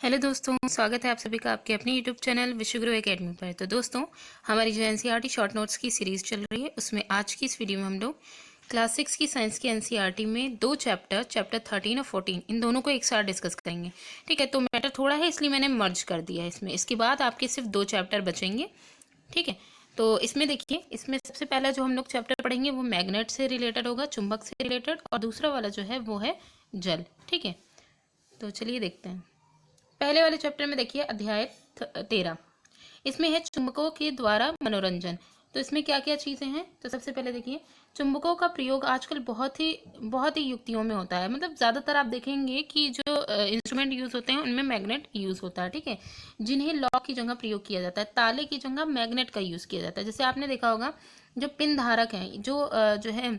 Hello दोस्तों, स्वागत है आप सभी का आपके अपने यूट्यूब चैनल विश्वगुरु एकेडमी पर। तो दोस्तों, हमारी जो एनसीईआरटी शॉर्ट नोट्स की सीरीज़ चल रही है, उसमें आज की इस वीडियो में हम लोग क्लास 6 की साइंस की एनसीईआरटी में दो चैप्टर 13 और 14 इन दोनों को एक साथ डिस्कस करेंगे। ठीक है, तो मैटर थोड़ा है इसलिए मैंने मर्ज कर दिया है इसमें। इसके बाद आपके सिर्फ दो चैप्टर बचेंगे। ठीक है, तो इसमें देखिए, इसमें सबसे पहला जो हम लोग चैप्टर पढ़ेंगे वो मैग्नेट से रिलेटेड होगा, चुंबक से रिलेटेड, और दूसरा वाला जो है वो है जल। ठीक है, तो चलिए देखते हैं। पहले वाले चैप्टर में देखिए अध्याय 13, इसमें है चुंबकों के द्वारा मनोरंजन। तो इसमें क्या क्या चीज़ें हैं, तो सबसे पहले देखिए चुंबकों का प्रयोग आजकल बहुत ही युक्तियों में होता है। मतलब ज़्यादातर आप देखेंगे कि जो इंस्ट्रूमेंट यूज़ होते हैं उनमें मैग्नेट यूज़ होता है। ठीक है, जिन्हें लॉक की जगह प्रयोग किया जाता है, ताले की जगह मैग्नेट का यूज़ किया जाता है। जैसे आपने देखा होगा जो पिन धारक हैं, जो है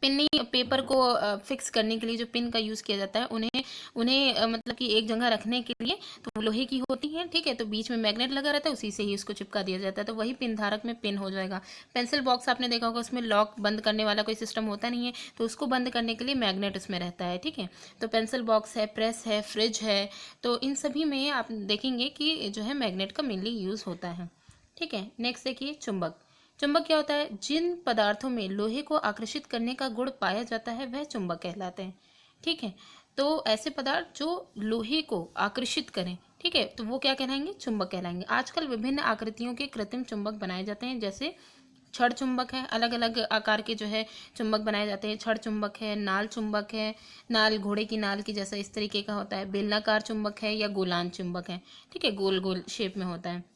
पिन नहीं, पेपर को फिक्स करने के लिए जो पिन का यूज़ किया जाता है, उन्हें उन्हें मतलब कि एक जगह रखने के लिए तो वो लोहे की होती है। ठीक है, तो बीच में मैग्नेट लगा रहता है, उसी से ही उसको चिपका दिया जाता है, तो वही पिन धारक में पिन हो जाएगा। पेंसिल बॉक्स आपने देखा होगा, उसमें लॉक बंद करने वाला कोई सिस्टम होता नहीं है, तो उसको बंद करने के लिए मैग्नेट उसमें रहता है। ठीक है, तो पेंसिल बॉक्स है, प्रेस है, फ्रिज है, तो इन सभी में आप देखेंगे कि जो है मैग्नेट का मेनली यूज़ होता है। ठीक है, नेक्स्ट देखिए चुंबक। चुंबक क्या होता है? जिन पदार्थों में लोहे को आकर्षित करने का गुण पाया जाता है वह चुंबक कहलाते हैं। ठीक है, तो ऐसे पदार्थ जो लोहे को आकर्षित करें, ठीक है, तो वो क्या कहलाएंगे? चुंबक कहलाएंगे। आजकल विभिन्न आकृतियों के कृत्रिम चुंबक बनाए जाते हैं, जैसे छड़ चुंबक है, अलग अलग आकार के जो है चुंबक बनाए जाते हैं। छड़ चुंबक है, नाल चुंबक है, नाल घोड़े की नाल की जैसा इस तरीके का होता है, बेलनाकार चुंबक है, या गोलान चुंबक है। ठीक है, गोल गोल शेप में होता है।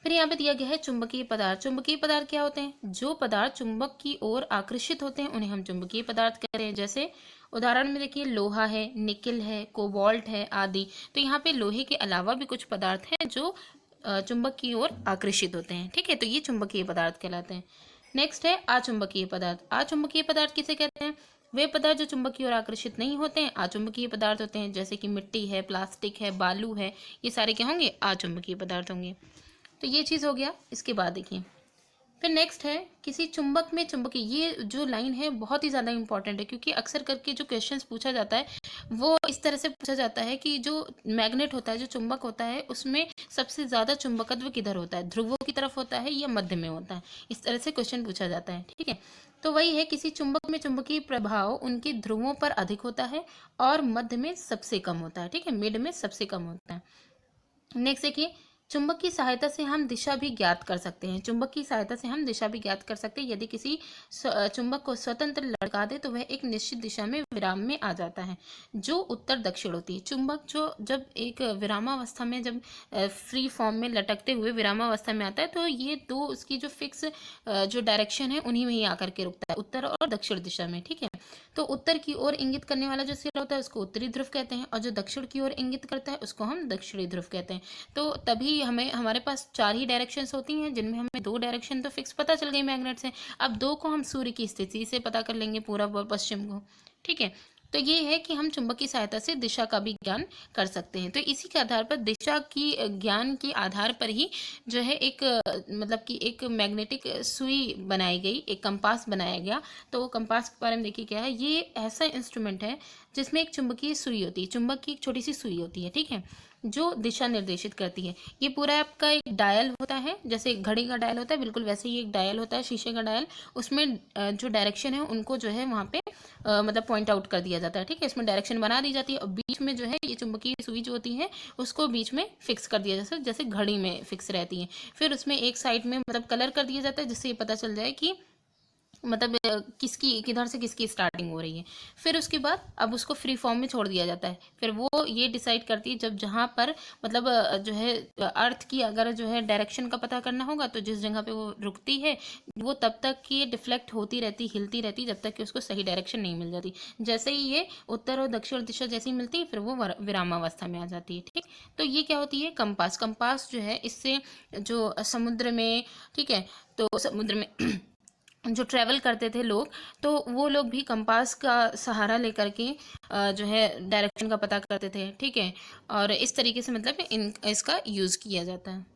फिर यहाँ पे दिया गया है चुंबकीय पदार्थ। चुंबकीय पदार्थ क्या होते हैं? जो पदार्थ चुंबक की ओर आकर्षित होते हैं उन्हें हम चुंबकीय पदार्थ कहते हैं। जैसे उदाहरण में देखिए लोहा है, निकिल है, कोबाल्ट है आदि। तो यहाँ पे लोहे के अलावा भी कुछ पदार्थ हैं जो चुंबक की ओर आकर्षित होते हैं। ठीक है, तो ये चुंबकीय पदार्थ कहलाते हैं। नेक्स्ट है अचुंबकीय पदार्थ। अचुंबकीय पदार्थ किसे कहते हैं? वे पदार्थ जो चुंबक की ओर आकर्षित नहीं होते हैं, अचुंबकीय पदार्थ होते हैं। जैसे कि मिट्टी है, प्लास्टिक है, बालू है, ये सारे क्या होंगे? अचुंबकीय पदार्थ होंगे। तो ये चीज़ हो गया। इसके बाद देखिए फिर नेक्स्ट है किसी चुंबक में चुंबकीय। ये जो लाइन है बहुत ही ज़्यादा इंपॉर्टेंट है, क्योंकि अक्सर करके जो क्वेश्चंस पूछा जाता है वो इस तरह से पूछा जाता है कि जो मैग्नेट होता है, जो चुंबक होता है, उसमें सबसे ज़्यादा चुंबकत्व किधर होता है? ध्रुवों की तरफ होता है या मध्य में होता है? इस तरह से क्वेश्चन पूछा जाता है। ठीक है, तो वही है, किसी चुंबक में चुंबकीय प्रभाव उनके ध्रुवों पर अधिक होता है और मध्य में सबसे कम होता है। ठीक है, मिड में सबसे कम होता है। नेक्स्ट देखिए, चुंबक की सहायता से हम दिशा भी ज्ञात कर सकते हैं। चुंबक की सहायता से हम दिशा भी ज्ञात कर सकते हैं। यदि किसी चुंबक को स्वतंत्र लटका दे तो वह एक निश्चित दिशा में विराम में आ जाता है, जो उत्तर दक्षिण होती है। चुंबक जो जब एक विरामावस्था में, जब फ्री फॉर्म में लटकते हुए विरामावस्था में आता है, तो ये दो उसकी जो फिक्स जो डायरेक्शन है उन्हीं में ही आकर के रुकता है, उत्तर और दक्षिण दिशा में। ठीक है, तो उत्तर की ओर इंगित करने वाला जो सिरा होता है उसको उत्तरी ध्रुव कहते हैं, और जो दक्षिण की ओर इंगित करता है उसको हम दक्षिणी ध्रुव कहते हैं। तो तभी हमें, हमारे पास चार ही डायरेक्शंस होती हैं, जिनमें हमें दो डायरेक्शन तो फिक्स पता चल गई मैग्नेट से। अब दो को हम सूर्य की स्थिति से पता कर लेंगे, पूरब और पश्चिम को। ठीक है, तो ये है कि हम चुंबक की सहायता से दिशा का भी ज्ञान कर सकते हैं। तो इसी के आधार पर, दिशा की ज्ञान के आधार पर ही जो है एक मतलब कि एक मैग्नेटिक सुई बनाई गई, एक कंपास बनाया गया। तो कंपास के बारे में देखिए क्या है। ये ऐसा इंस्ट्रूमेंट है जिसमें एक चुंबकीय सुई होती है, चुंबक की एक छोटी सी सुई होती है। ठीक है, जो दिशा निर्देशित करती है। ये पूरा आपका एक डायल होता है, जैसे घड़ी का डायल होता है, बिल्कुल वैसे ही एक डायल होता है, शीशे का डायल। उसमें जो डायरेक्शन है उनको जो है वहाँ पे मतलब पॉइंट आउट कर दिया जाता है। ठीक है, इसमें डायरेक्शन बना दी जाती है, और बीच में जो है ये चुंबकीय सुई जो होती है उसको बीच में फिक्स कर दिया जाता है, जैसे घड़ी में फिक्स रहती है। फिर उसमें एक साइड में मतलब कलर कर दिया जाता है, जिससे ये पता चल जाए कि मतलब किसकी किधर से किसकी स्टार्टिंग हो रही है। फिर उसके बाद अब उसको फ्री फॉर्म में छोड़ दिया जाता है। फिर वो ये डिसाइड करती है, जब जहाँ पर मतलब जो है अर्थ की अगर जो है डायरेक्शन का पता करना होगा, तो जिस जगह पे वो रुकती है वो तब तक कि ये डिफ्लेक्ट होती रहती, हिलती रहती, जब तक कि उसको सही डायरेक्शन नहीं मिल जाती। जैसे ही ये उत्तर और दक्षिण दिशा जैसी मिलती है, फिर वो विरामावस्था में आ जाती है। ठीक, तो ये क्या होती है? कंपास। कंपास जो है, इससे जो समुद्र में, ठीक है, तो समुद्र में जो ट्रैवल करते थे लोग, तो वो लोग भी कंपास का सहारा लेकर के जो है डायरेक्शन का पता करते थे। ठीक है, और इस तरीके से मतलब इसका यूज़ किया जाता है।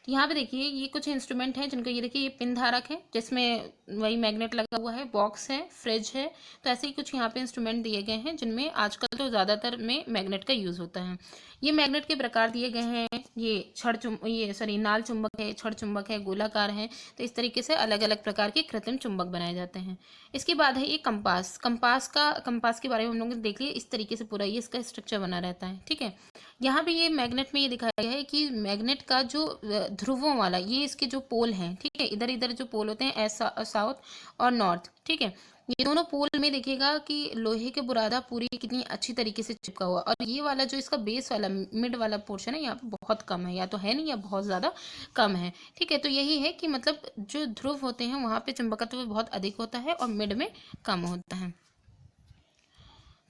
तो यहाँ पे देखिए ये कुछ इंस्ट्रूमेंट हैं जिनको, ये देखिए ये पिन धारक है जिसमें वही मैग्नेट लगा हुआ है, बॉक्स है, फ्रिज है। तो ऐसे ही कुछ यहाँ पे इंस्ट्रूमेंट दिए गए हैं जिनमें आजकल तो ज़्यादातर में मैग्नेट का यूज़ होता है। ये मैग्नेट के प्रकार दिए गए हैं, ये नाल चुंबक है, छड़ चुंबक है, गोलाकार है। तो इस तरीके से अलग अलग प्रकार के कृत्रिम चुंबक बनाए जाते हैं। इसके बाद है ये कंपास। कंपास के बारे में हम लोगों ने देख लिया। इस तरीके से पूरा ये इसका स्ट्रक्चर बना रहता है, ठीक है। यहाँ पे ये मैग्नेट में ये दिखाया गया है कि मैग्नेट का जो ध्रुवों वाला, ये इसके जो पोल हैं, ठीक है, इधर इधर जो पोल होते हैं, साउथ और नॉर्थ, ठीक है, ये दोनों पोल में देखिएगा कि लोहे के बुरादा पूरी कितनी अच्छी तरीके से चिपका हुआ। और ये वाला जो इसका बेस वाला मिड वाला पोर्शन है, यहाँ पे बहुत कम है, या तो है नहीं या बहुत ज़्यादा कम है, ठीक है। तो यही है कि मतलब जो ध्रुव होते हैं वहाँ पे चुंबकत्व बहुत अधिक होता है और मिड में कम होता है।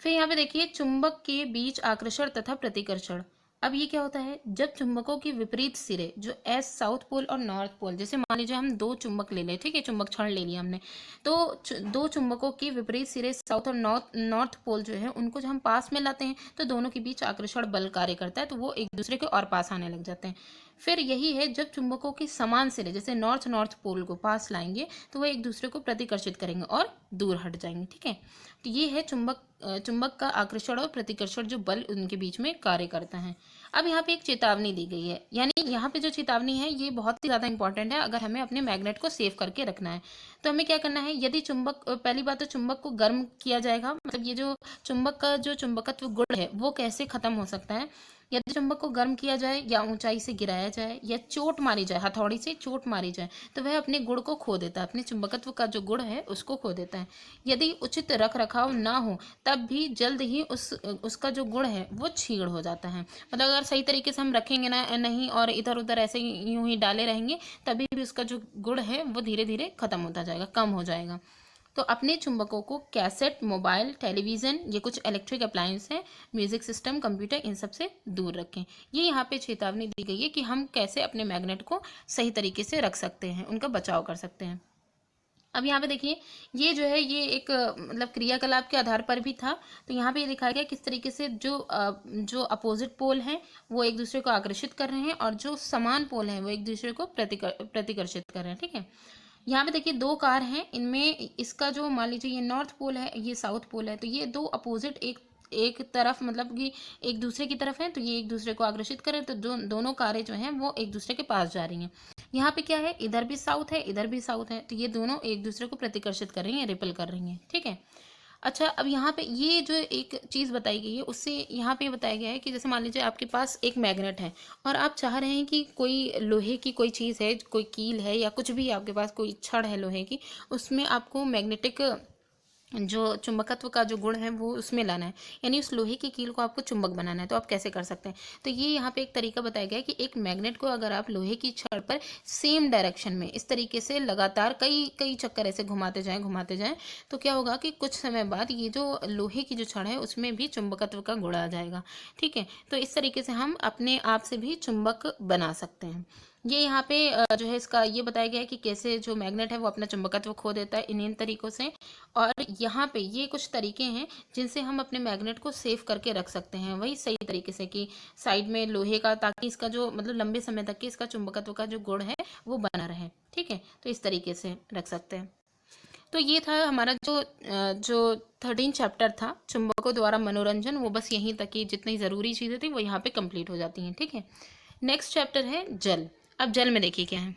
फिर यहाँ पे देखिए चुंबक के बीच आकर्षण तथा प्रतिकर्षण। अब ये क्या होता है, जब चुंबकों के विपरीत सिरे जो एस साउथ पोल और नॉर्थ पोल, जैसे मान लीजिए हम दो चुंबक ले लें, ठीक है, चुंबक छड़ ले लिया हमने, तो दो चुंबकों के विपरीत सिरे साउथ और नॉर्थ पोल जो है उनको जब हम पास में लाते हैं तो दोनों के बीच आकर्षण बल कार्य करता है, तो वो एक दूसरे के और पास आने लग जाते हैं। फिर यही है, जब चुंबकों के समान सिरे जैसे नॉर्थ पोल को पास लाएंगे तो वह एक दूसरे को प्रतिकर्षित करेंगे और दूर हट जाएंगे, ठीक है। तो ये है चुंबक का आकर्षण और प्रतिकर्षण जो बल उनके बीच में कार्य करता है। अब यहाँ पे एक चेतावनी दी गई है, यानी यहाँ पे जो चेतावनी है ये बहुत ही ज़्यादा इंपॉर्टेंट है। अगर हमें अपने मैग्नेट को सेव करके रखना है तो हमें क्या करना है, यदि पहली बात तो चुंबक को गर्म किया जाएगा, मतलब ये जो चुंबक का जो चुंबकत्व गुण है वो कैसे खत्म हो सकता है, यदि चुंबक को गर्म किया जाए या ऊंचाई से गिराया जाए या चोट मारी जाए, हथौड़ी से चोट मारी जाए, तो वह अपने गुण को खो देता है, अपने चुंबकत्व का जो गुण है उसको खो देता है। यदि उचित रख रखाव ना हो तब भी जल्द ही उसका जो गुण है वो छीड़ हो जाता है। मतलब अगर सही तरीके से हम रखेंगे ना नहीं और इधर उधर ऐसे यूं ही डाले रहेंगे, तभी भी उसका जो गुण है वो धीरे धीरे खत्म होता जाएगा, कम हो जाएगा। तो अपने चुंबकों को कैसेट, मोबाइल, टेलीविज़न, ये कुछ इलेक्ट्रिक अप्लायंस हैं, म्यूजिक सिस्टम, कंप्यूटर, इन सब से दूर रखें। ये यहाँ पे चेतावनी दी गई है कि हम कैसे अपने मैग्नेट को सही तरीके से रख सकते हैं, उनका बचाव कर सकते हैं। अब यहाँ पे देखिए ये जो है ये एक मतलब क्रियाकलाप के आधार पर भी था। तो यहाँ पे ये दिखाया गया किस तरीके से जो अपोजिट पोल हैं वो एक दूसरे को आकर्षित कर रहे हैं और जो समान पोल हैं वो एक दूसरे को प्रतिकर्षित कर रहे हैं, ठीक है। यहाँ पे देखिए दो कार हैं, इनमें इसका जो मान लीजिए ये नॉर्थ पोल है, ये साउथ पोल है, तो ये दो अपोजिट एक तरफ मतलब कि एक दूसरे की तरफ है, तो ये एक दूसरे को आकर्षित करें, तो दोनों कारें जो हैं वो एक दूसरे के पास जा रही हैं। यहाँ पे क्या है, इधर भी साउथ है, इधर भी साउथ है, तो ये दोनों एक दूसरे को प्रतिकर्षित कर रही हैं, रिपल कर रही हैं, ठीक है। अच्छा, अब यहाँ पे ये जो एक चीज़ बताई गई है उससे यहाँ पे बताया गया है कि जैसे मान लीजिए आपके पास एक मैग्नेट है और आप चाह रहे हैं कि कोई लोहे की कोई चीज़ है, कोई कील है या कुछ भी आपके पास कोई छड़ है लोहे की, उसमें आपको मैग्नेटिक जो चुंबकत्व का जो गुण है वो उसमें लाना है, यानी उस लोहे की कील को आपको चुंबक बनाना है। तो आप कैसे कर सकते हैं, तो ये यहाँ पे एक तरीका बताया गया है कि एक मैग्नेट को अगर आप लोहे की छड़ पर सेम डायरेक्शन में इस तरीके से लगातार कई चक्कर ऐसे घुमाते जाएं तो क्या होगा कि कुछ समय बाद ये जो लोहे की जो छड़ है उसमें भी चुंबकत्व का गुण आ जाएगा, ठीक है। तो इस तरीके से हम अपने आप से भी चुंबक बना सकते हैं। ये यहाँ पे जो है इसका ये बताया गया है कि कैसे जो मैग्नेट है वो अपना चुंबकत्व खो देता है इन तरीकों से। और यहाँ पे ये कुछ तरीके हैं जिनसे हम अपने मैग्नेट को सेव करके रख सकते हैं, वही सही तरीके से कि साइड में लोहे का, ताकि इसका जो मतलब लंबे समय तक के इसका चुंबकत्व का जो गुण है वो बना रहे, ठीक है। तो इस तरीके से रख सकते हैं। तो ये था हमारा जो 13 चैप्टर था चुंबकों द्वारा मनोरंजन, वो बस यहीं तक की जितनी ज़रूरी चीज़ें थी वो यहाँ पे कंप्लीट हो जाती हैं, ठीक है। नेक्स्ट चैप्टर है जल। अब जल में देखिए क्या है,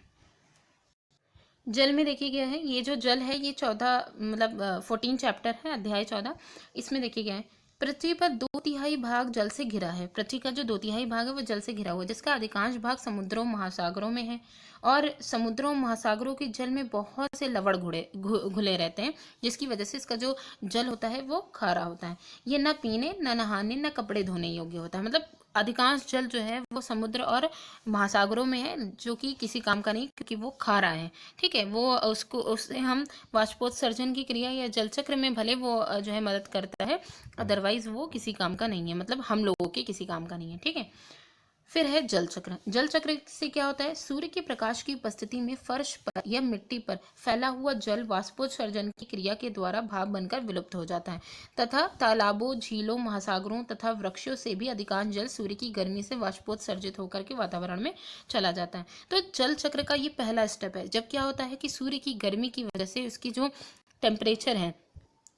जल में देखिए क्या है, ये जो जल है ये 14 चैप्टर है, अध्याय 14। इसमें देखिए क्या है, पृथ्वी पर 2/3 भाग जल से घिरा है। पृथ्वी का जो 2/3 भाग है वो जल से घिरा हुआ है, जिसका अधिकांश भाग समुद्रों महासागरों में है। और समुद्रों महासागरों के जल में बहुत से लवण घुले रहते हैं, जिसकी वजह से इसका जो जल होता है वो खारा होता है। ये न पीने, न नहाने, न कपड़े धोने योग्य होता है। मतलब अधिकांश जल जो है वो समुद्र और महासागरों में है, जो कि किसी काम का नहीं, क्योंकि वो खारा है, ठीक है। वो उससे हम वाष्पोत्सर्जन की क्रिया या जल चक्र में भले वो जो है मदद करता है, अदरवाइज वो किसी काम का नहीं है, मतलब हम लोगों के किसी काम का नहीं है, ठीक है। फिर है जल चक्र। जल चक्र से क्या होता है, सूर्य के प्रकाश की उपस्थिति में फर्श पर या मिट्टी पर फैला हुआ जल वाष्पोत्सर्जन की क्रिया के द्वारा भाप बनकर विलुप्त हो जाता है तथा तालाबों, झीलों, महासागरों तथा वृक्षों से भी अधिकांश जल सूर्य की गर्मी से वाष्पोत्सर्जित होकर के वातावरण में चला जाता है। तो जल चक्र का ये पहला स्टेप है। जब क्या होता है कि सूर्य की गर्मी की वजह से उसकी जो टेम्परेचर है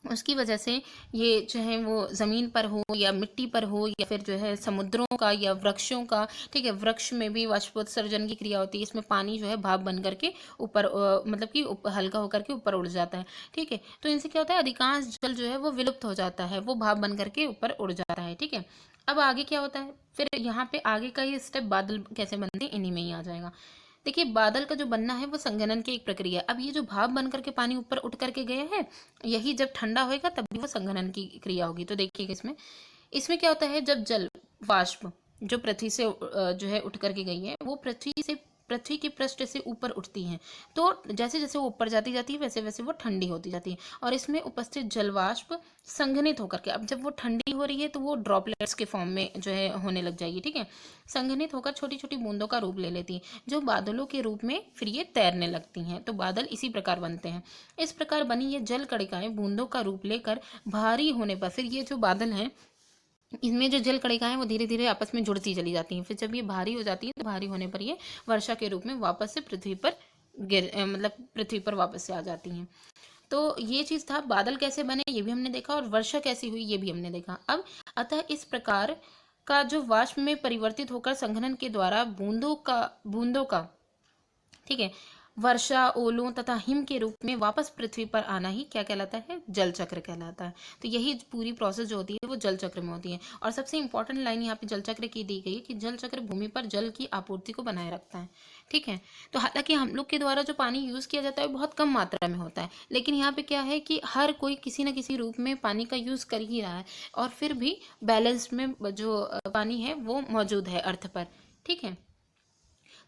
उसकी वजह से ये जो है वो ज़मीन पर हो या मिट्टी पर हो या फिर जो है समुद्रों का या वृक्षों का, ठीक है, वृक्ष में भी वाष्पोत्सर्जन की क्रिया होती है। इसमें पानी जो है भाप बन करके ऊपर मतलब कि हल्का होकर के ऊपर उड़ जाता है, ठीक है। तो इनसे क्या होता है, अधिकांश जल जो है वो विलुप्त हो जाता है, वो भाप बन करके ऊपर उड़ जाता है, ठीक है। अब आगे क्या होता है, फिर यहाँ पे आगे का ये स्टेप बादल कैसे बनते हैं इन्हीं में ही आ जाएगा। देखिए, बादल का जो बनना है वो संघनन की एक प्रक्रिया है। अब ये जो भाप बन करके पानी ऊपर उठ करके गया है, यही जब ठंडा होएगा तब भी वो संघनन की क्रिया होगी। तो देखिएगा इसमें इसमें क्या होता है, जब जल वाष्प जो पृथ्वी से जो है उठ करके गई है वो पृथ्वी के पृष्ठ से ऊपर उठती हैं, तो जैसे जैसे वो ऊपर जाती जाती है वैसे वैसे वो ठंडी होती जाती है और इसमें उपस्थित जलवाष्प संघनित होकर के, अब जब वो ठंडी हो रही है तो वो ड्रॉपलेट्स के फॉर्म में जो है होने लग जाएगी, ठीक है। संघनित होकर छोटी छोटी बूंदों का रूप ले लेती है जो बादलों के रूप में फिर ये तैरने लगती हैं। तो बादल इसी प्रकार बनते हैं। इस प्रकार बनी ये जल कणिकाएं बूंदों का रूप लेकर भारी होने पर फिर ये जो बादल हैं इनमें जो जल कणिकाएं वो धीरे धीरे आपस में जुड़ती चली जाती हैं। फिर जब ये भारी हो जाती है तो भारी होने पर ये वर्षा के रूप में वापस से पृथ्वी पर मतलब पृथ्वी पर वापस से आ जाती हैं। तो ये चीज़ था, बादल कैसे बने ये भी हमने देखा और वर्षा कैसी हुई ये भी हमने देखा। अब अतः इस प्रकार का जो वाष्प में परिवर्तित होकर संघनन के द्वारा बूंदों का, ठीक है, वर्षा, ओलों तथा हिम के रूप में वापस पृथ्वी पर आना ही क्या कहलाता है, जल चक्र कहलाता है। तो यही पूरी प्रोसेस जो होती है वो जल चक्र में होती है। और सबसे इंपॉर्टेंट लाइन यहाँ पे जल चक्र की दी गई है कि जल चक्र भूमि पर जल की आपूर्ति को बनाए रखता है, ठीक है। तो हालांकि हम लोग के द्वारा जो पानी यूज किया जाता है वो बहुत कम मात्रा में होता है, लेकिन यहाँ पे क्या है कि हर कोई किसी न किसी रूप में पानी का यूज कर ही रहा है और फिर भी बैलेंस में जो पानी है वो मौजूद है अर्थ पर, ठीक है।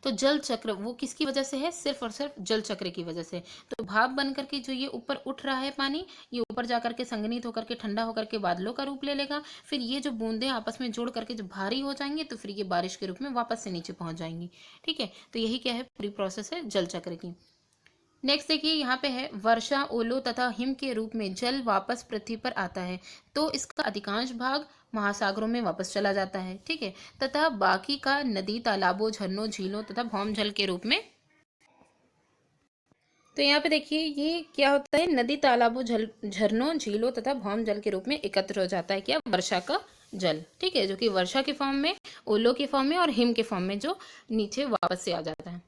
तो जल चक्र वो किसकी वजह से है, सिर्फ और सिर्फ जल चक्र की वजह से। तो भाप बन करके जो ये ऊपर उठ रहा है पानी, ये ऊपर जा करके संघनित होकर के ठंडा होकर के बादलों का रूप ले लेगा। फिर ये जो बूंदें आपस में जुड़ करके जब भारी हो जाएंगे तो फिर ये बारिश के रूप में वापस से नीचे पहुंच जाएंगी, ठीक है। तो यही क्या है, पूरी प्रोसेस है जल चक्र की। नेक्स्ट देखिए यहाँ पे है, वर्षा, ओलों तथा हिम के रूप में जल वापस पृथ्वी पर आता है तो इसका अधिकांश भाग महासागरों में वापस चला जाता है, ठीक है, तथा बाकी का नदी, तालाबों, झरनों, झीलों तथा भौम जल के रूप में। तो यहाँ पे देखिए ये क्या होता है, नदी, तालाबों, झरनों, झीलों तथा भौम जल के रूप में एकत्र हो जाता है क्या, वर्षा का जल, ठीक है, जो कि वर्षा के फॉर्म में, ओलों के फॉर्म में और हिम के फॉर्म में जो नीचे वापस से आ जाता है।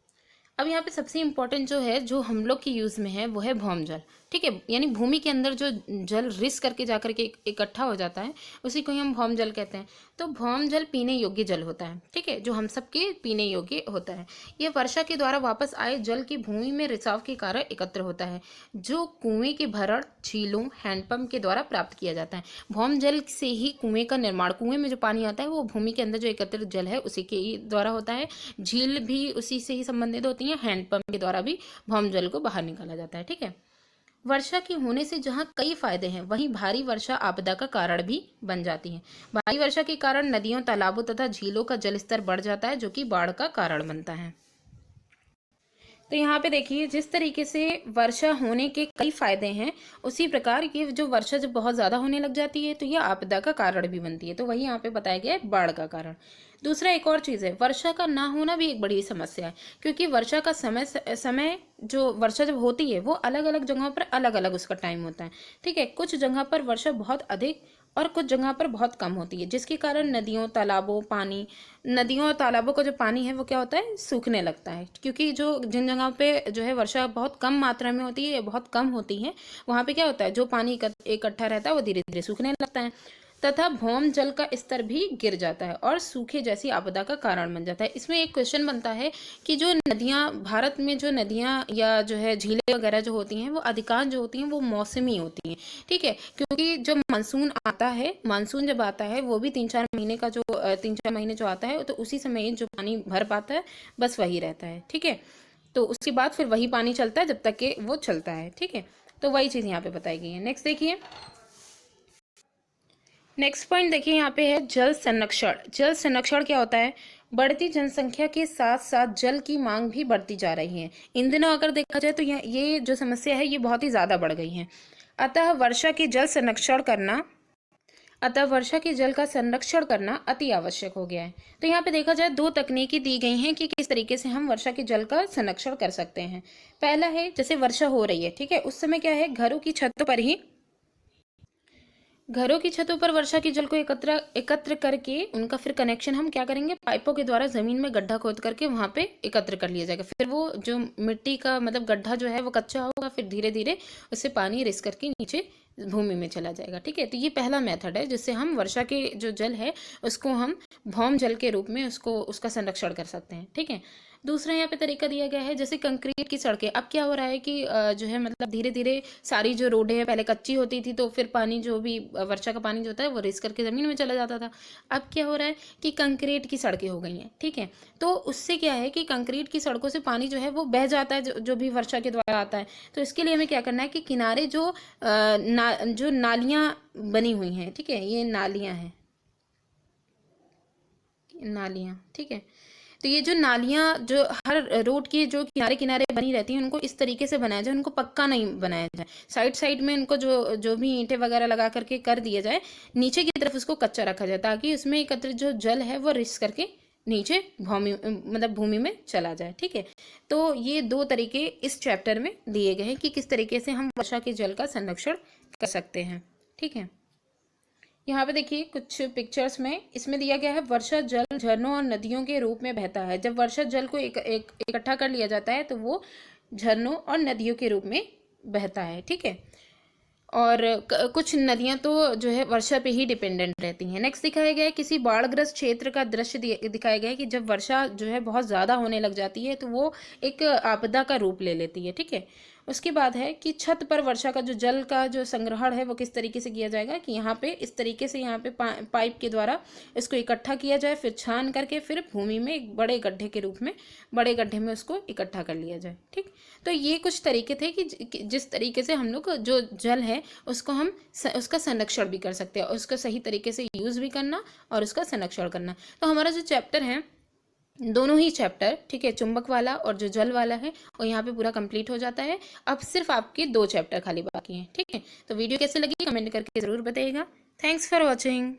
अब यहाँ पे सबसे इम्पोर्टेंट जो है जो हम लोग की यूज़ में है वो है भौम जल, ठीक है, यानी भूमि के अंदर जो जल रिस करके जाकर के इकट्ठा हो जाता है उसी को ही हम भौम जल कहते हैं। तो भौम जल पीने योग्य जल होता है, ठीक है, जो हम सबके पीने योग्य होता है। यह वर्षा के द्वारा वापस आए जल की भूमि में रिसाव के कारण एकत्र होता है जो कुएं के भरण, झीलों, हैंडपंप के द्वारा प्राप्त किया जाता है। भौम जल से ही कुएं का निर्माण, कुएं में जो पानी आता है वो भूमि के अंदर जो एकत्रित जल है उसी के द्वारा होता है। झील भी उसी से ही संबंधित होती है, हैंडपंप के द्वारा भी भौम जल को बाहर निकाला जाता है, ठीक है। वर्षा के होने से जहाँ कई फायदे हैं वहीं भारी वर्षा आपदा का कारण भी बन जाती है। भारी वर्षा के कारण नदियों, तालाबों तथा झीलों का जलस्तर बढ़ जाता है जो कि बाढ़ का कारण बनता है। तो यहाँ पे देखिए जिस तरीके से वर्षा होने के कई फायदे हैं उसी प्रकार ये जो वर्षा जब बहुत ज़्यादा होने लग जाती है तो यह आपदा का कारण भी बनती है। तो वही यहाँ पे बताया गया है, बाढ़ का कारण। दूसरा एक और चीज़ है, वर्षा का ना होना भी एक बड़ी समस्या है क्योंकि वर्षा का समय जो वर्षा जब होती है वो अलग अलग जगहों पर अलग अलग उसका टाइम होता है, ठीक है। कुछ जगह पर वर्षा बहुत अधिक और कुछ जगह पर बहुत कम होती है जिसके कारण नदियों, और तालाबों का जो पानी है वो क्या होता है, सूखने लगता है क्योंकि जो जिन जगहों पे जो है वर्षा बहुत कम मात्रा में होती है या बहुत कम होती है वहाँ पे क्या होता है, जो पानी इकट्ठा रहता है वो धीरे धीरे सूखने लगता है तथा भौम जल का स्तर भी गिर जाता है और सूखे जैसी आपदा का कारण बन जाता है। इसमें एक क्वेश्चन बनता है कि जो नदियाँ, भारत में जो नदियाँ या जो है झीलें वगैरह जो होती हैं वो अधिकांश जो होती हैं वो मौसमी होती हैं, ठीक है, क्योंकि जब मानसून आता है, मानसून जब आता है वो भी 3-4 महीने का जो 3-4 महीने जो आता है तो उसी समय जो पानी भर पाता है बस वही रहता है, ठीक है। तो उसके बाद फिर वही पानी चलता है जब तक कि वो चलता है, ठीक है। तो वही चीज़ यहाँ पे बताई गई है। नेक्स्ट देखिए, नेक्स्ट पॉइंट देखिए, यहाँ पे है जल संरक्षण। जल संरक्षण क्या होता है? बढ़ती जनसंख्या के साथ साथ जल की मांग भी बढ़ती जा रही है। इन दिनों अगर देखा जाए तो ये जो समस्या है ये बहुत ही ज़्यादा बढ़ गई है। अतः वर्षा के जल संरक्षण करना अतः वर्षा के जल का संरक्षण करना अति आवश्यक हो गया है। तो यहाँ पे देखा जाए दो तकनीकी दी गई हैं कि किस तरीके से हम वर्षा के जल का संरक्षण कर सकते हैं। पहला है, जैसे वर्षा हो रही है, ठीक है, उस समय क्या है, घरों की छतों पर वर्षा के जल को एकत्र करके उनका फिर कनेक्शन हम क्या करेंगे, पाइपों के द्वारा जमीन में गड्ढा खोद करके वहां पे एकत्र कर लिया जाएगा। फिर वो जो मिट्टी का मतलब गड्ढा जो है वो कच्चा होगा, फिर धीरे धीरे उससे पानी रिस करके नीचे भूमि में चला जाएगा। ठीक है, तो ये पहला मेथड है जिससे हम वर्षा के जो जल है उसको हम भौम जल के रूप में उसका संरक्षण कर सकते हैं। ठीक है, दूसरा यहाँ पे तरीका दिया गया है, जैसे कंक्रीट की सड़कें। अब क्या हो रहा है कि जो है मतलब धीरे धीरे सारी जो रोडें हैं पहले कच्ची होती थी, तो फिर पानी जो भी वर्षा का पानी जो होता है वो रिस करके ज़मीन में चला जाता था। अब क्या हो रहा है कि कंक्रीट की सड़कें हो गई हैं। ठीक है, तो उससे क्या है कि कंक्रीट की सड़कों से पानी जो है वो बह जाता है, जो भी वर्षा के द्वारा आता है। तो इसके लिए हमें क्या करना है कि किनारे जो नालियाँ बनी हुई हैं, ठीक है, ये नालियाँ हैं, नालियाँ, ठीक है, तो ये जो नालियाँ जो हर रोड के जो किनारे किनारे बनी रहती हैं उनको इस तरीके से बनाया जाए, उनको पक्का नहीं बनाया जाए, साइड साइड में उनको जो जो भी ईंटें वगैरह लगा करके कर दिया जाए, नीचे की तरफ उसको कच्चा रखा जाए ताकि उसमें एकत्रित जो जल है वो रिस करके नीचे भूमि में चला जाए। ठीक है, तो ये दो तरीके इस चैप्टर में दिए गए हैं कि किस तरीके से हम वर्षा के जल का संरक्षण कर सकते हैं। ठीक है, यहाँ पे देखिए कुछ पिक्चर्स में इसमें दिया गया है, वर्षा जल झरनों और नदियों के रूप में बहता है। जब वर्षा जल को इकट्ठा कर लिया जाता है तो वो झरनों और नदियों के रूप में बहता है। ठीक है, और कुछ नदियां तो जो है वर्षा पे ही डिपेंडेंट रहती हैं। नेक्स्ट दिखाया गया है किसी बाढ़ग्रस्त क्षेत्र का दृश्य दिखाया गया है कि जब वर्षा जो है बहुत ज़्यादा होने लग जाती है तो वो एक आपदा का रूप ले लेती है। ठीक है, उसके बाद है कि छत पर वर्षा का जो जल का जो संग्रहण है वो किस तरीके से किया जाएगा, कि यहाँ पे इस तरीके से यहाँ पे पाइप के द्वारा इसको इकट्ठा किया जाए, फिर छान करके फिर भूमि में एक बड़े गड्ढे के रूप में बड़े गड्ढे में उसको इकट्ठा कर लिया जाए। ठीक, तो ये कुछ तरीके थे कि जिस तरीके से हम लोग जो जल है उसको हम उसका संरक्षण भी कर सकते हैं और उसका सही तरीके से यूज़ भी करना और उसका संरक्षण करना। तो हमारा जो चैप्टर है, दोनों ही चैप्टर, ठीक है, चुंबक वाला और जो जल वाला है, और यहाँ पे पूरा कंप्लीट हो जाता है। अब सिर्फ आपके 2 चैप्टर खाली बाकी हैं। ठीक है, तो वीडियो कैसे लगी कमेंट करके ज़रूर बताइएगा। Thanks for watching.